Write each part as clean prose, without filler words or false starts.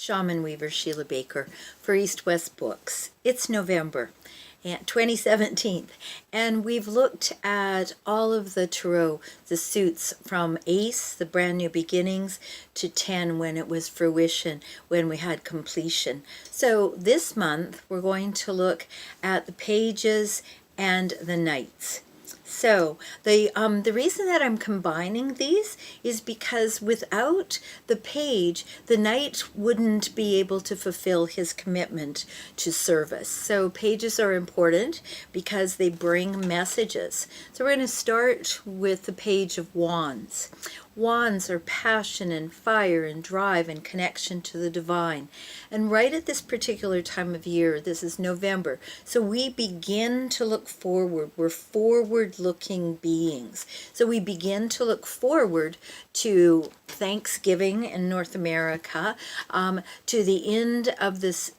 ShamanWeaver Sheila Baker for East West Books. It's November 2017, and we've looked at all of the tarot, the suits from Ace, the brand new beginnings, to 10 when it was fruition, when we had completion. So this month we're going to look at the pages and the knights. So the reason that I'm combining these is because without the page, the knight wouldn't be able to fulfill his commitment to service. So pages are important because they bring messages. So we're going to start with the Page of Wands. Wands are passion and fire and drive and connection to the divine. And right at this particular time of year, this is November, so we begin to look forward. We're forward-looking beings. So we begin to look forward to Thanksgiving in North America, to the end of this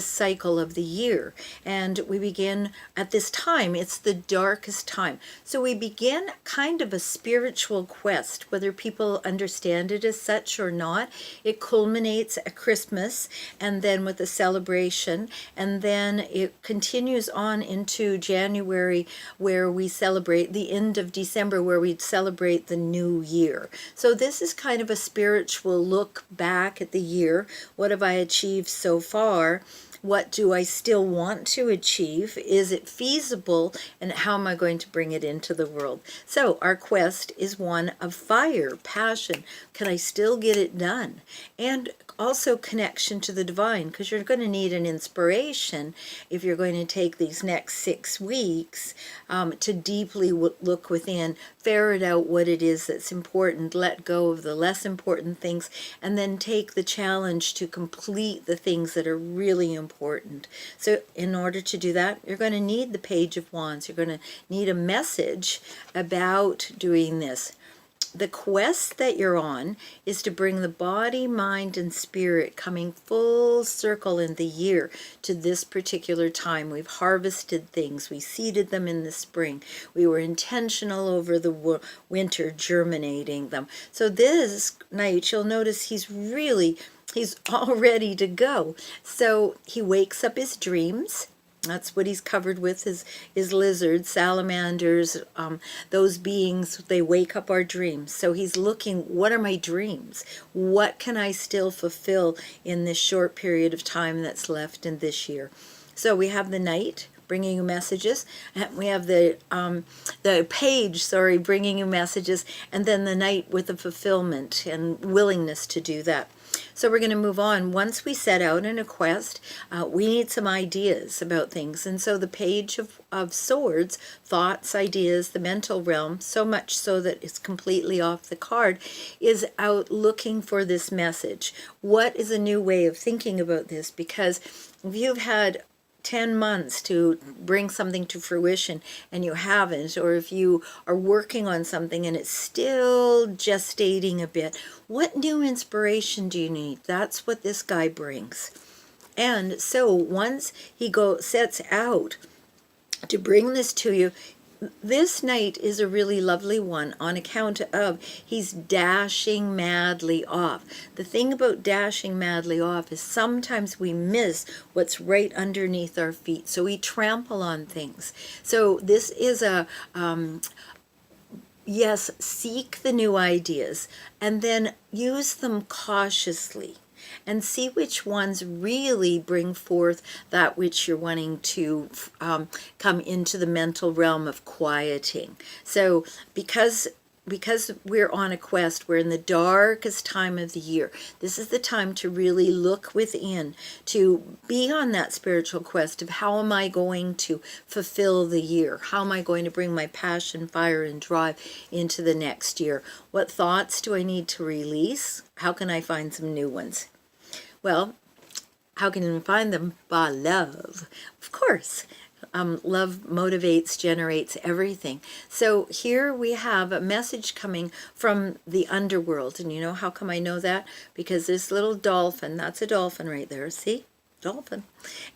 cycle of the year. And we begin at this time, it's the darkest time. So we begin kind of a spiritual quest, whether people understand it as such or not. It culminates at Christmas and then with a celebration, and then it continues on into January, where we celebrate the end of December, where we celebrate the new year. So this is kind of a spiritual look back at the year. What have I achieved so far? What do I still want to achieve? Is it feasible? And how am I going to bring it into the world? So our quest is one of fire, passion. Can I still get it done? And also connection to the divine, because you're going to need an inspiration if you're going to take these next 6 weeks to deeply look within, ferret out what it is that's important, let go of the less important things, and then take the challenge to complete the things that are really important. So in order to do that, you're going to need the Page of Wands. You're going to need a message about doing this. The quest that you're on is to bring the body, mind, and spirit coming full circle in the year to this particular time. We've harvested things. We seeded them in the spring. We were intentional over the winter, germinating them. So this night, you'll notice he's all ready to go. So he wakes up his dreams. That's what he's covered with, is lizards, salamanders, those beings. They wake up our dreams. So he's looking, what are my dreams? What can I still fulfill in this short period of time that's left in this year? So we have the knight bringing you messages, and we have the page, bringing you messages, and then the knight with the fulfillment and willingness to do that. So we're going to move on. Once we set out in a quest, we need some ideas about things. And so the Page of Swords, thoughts, ideas, the mental realm, so much so that it's completely off the card, is out looking for this message. What is a new way of thinking about this? Because if you've had 10 months to bring something to fruition and you haven't, or if you are working on something and it's still gestating a bit, what new inspiration do you need? That's what this guy brings. And so once he sets out to bring this to you, this night is a really lovely one on account of he's dashing madly off. The thing about dashing madly off is sometimes we miss what's right underneath our feet, so we trample on things. So this is a yes, seek the new ideas and then use them cautiously, and see which ones really bring forth that which you're wanting to come into the mental realm of quieting. So because we're on a quest, we're in the darkest time of the year. This is the time to really look within, to be on that spiritual quest of how am I going to fulfill the year? How am I going to bring my passion, fire, and drive into the next year? What thoughts do I need to release? How can I find some new ones? Well, how can you find them? By love, of course. Love motivates, generates everything. So here we have a message coming from the underworld. And you know how come I know that? Because this little dolphin, that's a dolphin right there, see? dolphin,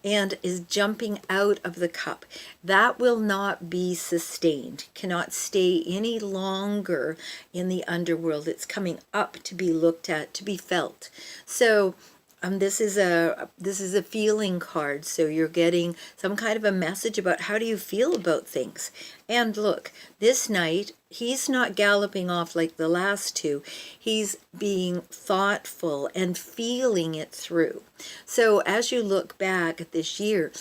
and is jumping out of the cup. That will not be sustained, cannot stay any longer in the underworld. It's coming up to be looked at, to be felt. So this is a feeling card, so you're getting some kind of a message about how do you feel about things. And look, this night, he's not galloping off like the last two. He's being thoughtful and feeling it through. So as you look back at this year,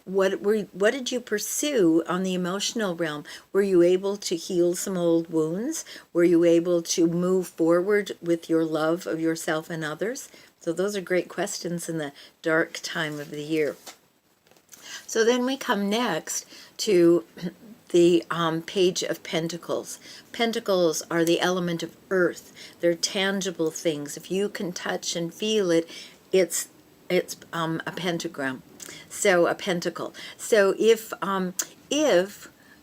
what did you pursue on the emotional realm? Were you able to heal some old wounds? Were you able to move forward with your love of yourself and others? So those are great questions in the dark time of the year. So then we come next to the Page of Pentacles. Pentacles are the element of earth. They're tangible things. If you can touch and feel it, it's a pentagram. So a pentacle. So if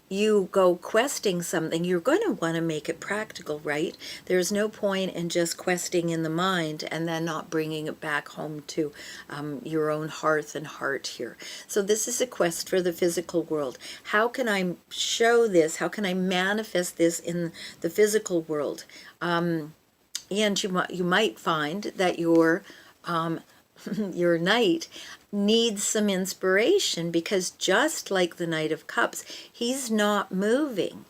you go questing something, you're going to want to make it practical, right? There's no point in just questing in the mind and then not bringing it back home to your own hearth and heart here. So this is a quest for the physical world. How can I show this? How can I manifest this in the physical world? And you might find that your knight needs some inspiration, because just like the Knight of Cups, he's not moving,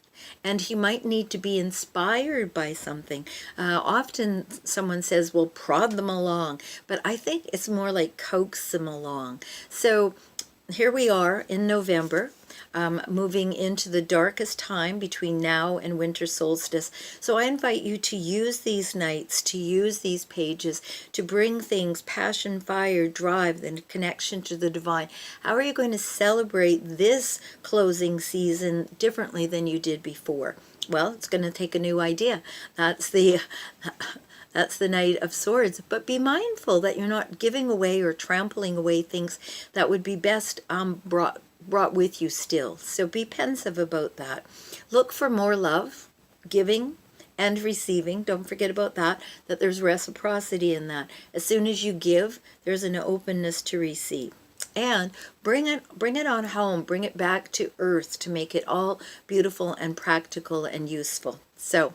and he might need to be inspired by something. Often someone says, well, prod them along, but I think it's more like coax them along. So here we are in November, moving into the darkest time between now and winter solstice. So I invite you to use these nights, to use these pages, to bring things, passion, fire, drive, and connection to the divine. How are you going to celebrate this closing season differently than you did before? Well, it's going to take a new idea. That's the Knight of Swords. But be mindful that you're not giving away or trampling away things that would be best brought with you still. So be pensive about that. Look for more love, giving and receiving. Don't forget about that there's reciprocity in that. As soon as you give, there's an openness to receive. And bring it on home, bring it back to earth to make it all beautiful and practical and useful. So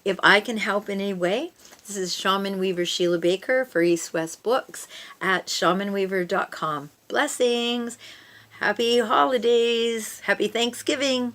if I can help in any way, this is Shaman Weaver Shiela Baker for East West Books at ShamanWeaver.com. Blessings! Happy holidays! Happy Thanksgiving!